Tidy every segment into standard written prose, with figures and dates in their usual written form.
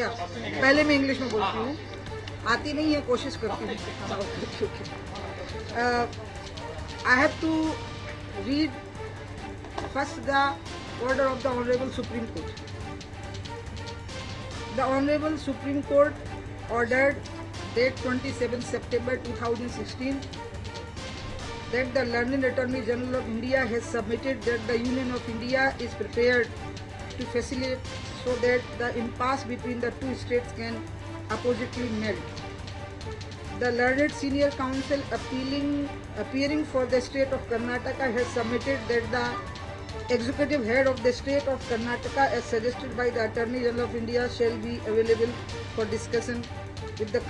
या पहले मैं इंग्लिश में बोलती हूँ, आती नहीं है, कोशिश करती हूँ. I have to read first the order of the Honorable Supreme Court. The Honorable Supreme Court ordered date 27 September 2016 that the learned Attorney General of India has submitted that the Union of India is prepared to facilitate so that the impasse between the two states can appositely melt. The learned senior counsel appearing for the state of Karnataka has submitted that the executive head of the state of Karnataka, as suggested by the Attorney General of India, shall be available for discussion with the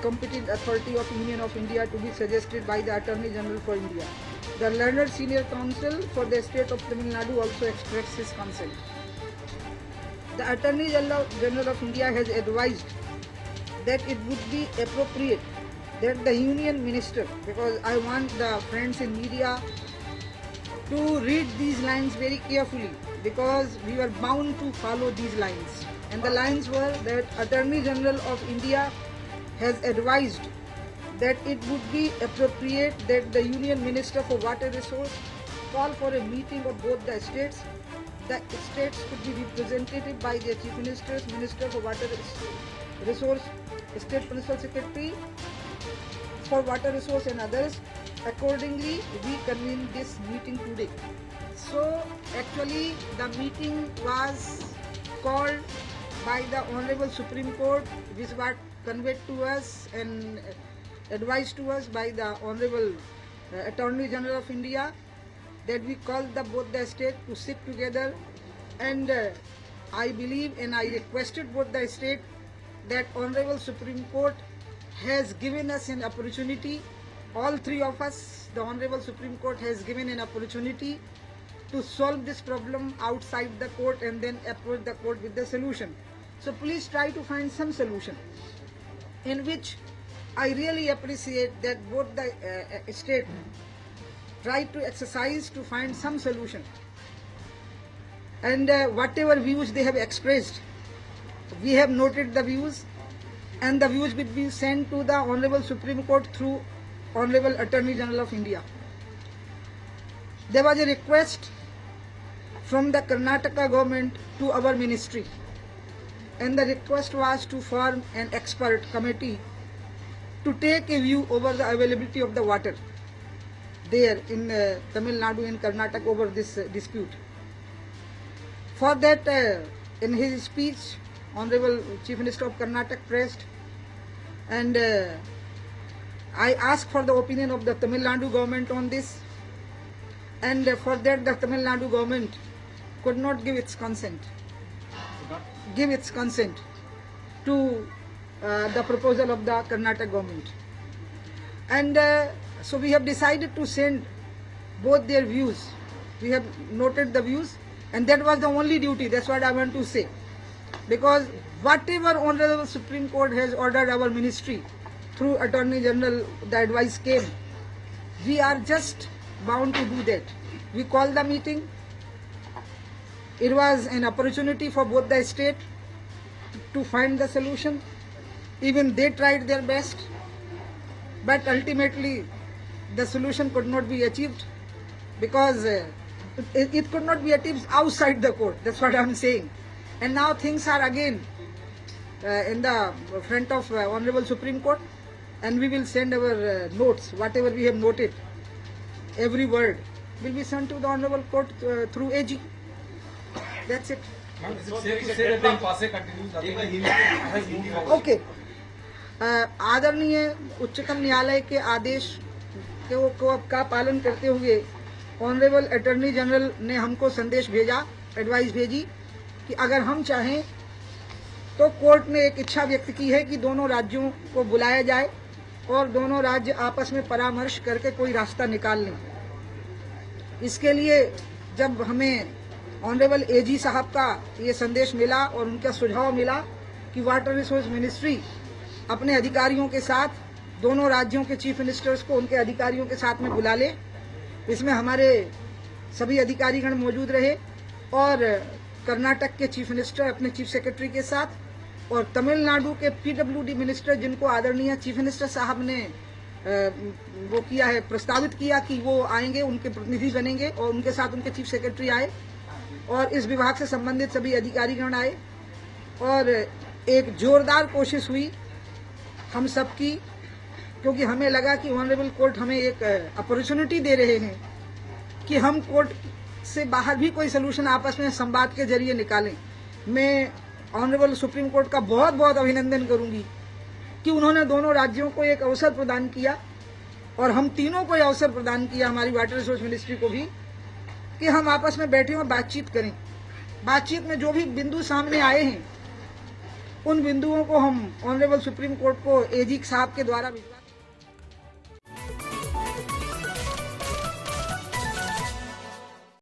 competent authority of Union of India to be suggested by the Attorney General for India. The learned senior counsel for the state of Tamil Nadu also expressed his consent. The Attorney General of India has advised that it would be appropriate that the Union Minister, because I want the friends in media to read these lines very carefully, because we were bound to follow these lines. And the lines were that Attorney General of India has advised that it would be appropriate that the Union Minister for Water Resource call for a meeting of both the states. The states could be represented by their Chief Ministers, Minister for Water Resource, State Principal Secretary for Water Resource and others. Accordingly, we convened this meeting today. So actually the meeting was called by the Honorable Supreme Court, which was conveyed to us and advised to us by the Honorable Attorney General of India, that we called both the states to sit together, and I believe and I requested both the states that Honorable Supreme Court has given us an opportunity, all three of us, the Honorable Supreme Court has given an opportunity to solve this problem outside the court and then approach the court with the solution. So please try to find some solution, in which I really appreciate that both the state try to exercise to find some solution. And whatever views they have expressed, we have noted the views, and the views will be sent to the Honorable Supreme Court through Honorable Attorney General of India. There was a request from the Karnataka government to our ministry, and the request was to form an expert committee to take a view over the availability of the water there in Tamil Nadu and Karnataka over this dispute. For that, in his speech, Honorable Chief Minister of Karnataka pressed, and I asked for the opinion of the Tamil Nadu government on this, and for that the Tamil Nadu government could not give its consent to the proposal of the Karnataka government. And so we have decided to send both their views. We have noted the views, and that was the only duty. That's what I want to say. Because whatever Honorable Supreme Court has ordered our ministry through Attorney General, the advice came, we are just bound to do that. We called the meeting. It was an opportunity for both the state to find the solution. Even they tried their best, but ultimately the solution could not be achieved, because it could not be achieved outside the court. That's what I'm saying. And now things are again in the front of Honorable Supreme Court, and we will send our notes, whatever we have noted, every word will be sent to the Honorable Court through AG. That's it. Okay. आदरणीय उच्चतम न्यायालय के आदेश का पालन करते हुए honourable attorney general ने हमको संदेश भेजा, एडवाइस भेजी कि अगर हम चाहें तो कोर्ट ने एक इच्छा व्यक्त की है कि दोनों राज्यों को बुलाया जाए और दोनों राज्य आपस में परामर्श करके कोई रास्ता निकाल लें। इसके लिए जब हमें ऑनरेबल एजी साहब का ये संदेश मिला और उनका सुझाव मिला कि वाटर रिसोर्स मिनिस्ट्री अपने अधिकारियों के साथ दोनों राज्यों के चीफ मिनिस्टर्स को उनके अधिकारियों के साथ में बुला ले, इसमें हमारे सभी अधिकारीगण मौजूद रहे और कर्नाटक के चीफ मिनिस्टर अपने चीफ सेक्रेटरी के साथ और तमिलनाडु के पीडब्ल्यूडी मिनिस्टर, जिनको आदरणीय चीफ मिनिस्टर साहब ने वो किया है, प्रस्तावित किया कि वो आएंगे, उनके प्रतिनिधि बनेंगे और उनके साथ उनके चीफ सेक्रेटरी आए और इस विभाग से संबंधित सभी अधिकारीगण आए और एक जोरदार कोशिश हुई हम सब की, क्योंकि हमें लगा कि ऑनरेबल कोर्ट हमें एक अपॉर्चुनिटी दे रहे हैं कि हम कोर्ट से बाहर भी कोई सलूशन आपस में संवाद के जरिए निकालें। मैं ऑनरेबल सुप्रीम कोर्ट का बहुत बहुत अभिनंदन करूंगी कि उन्होंने दोनों राज्यों को एक अवसर प्रदान किया और हम तीनों को अवसर प्रदान किया, हमारी वाटर रिसोर्स मिनिस्ट्री को भी, कि हम आपस में बैठे और बातचीत करें। बातचीत में जो भी बिंदु सामने आए हैं उन बिंदुओं को हम ऑनरेबल सुप्रीम कोर्ट को एजी साहब के द्वारा भिजवा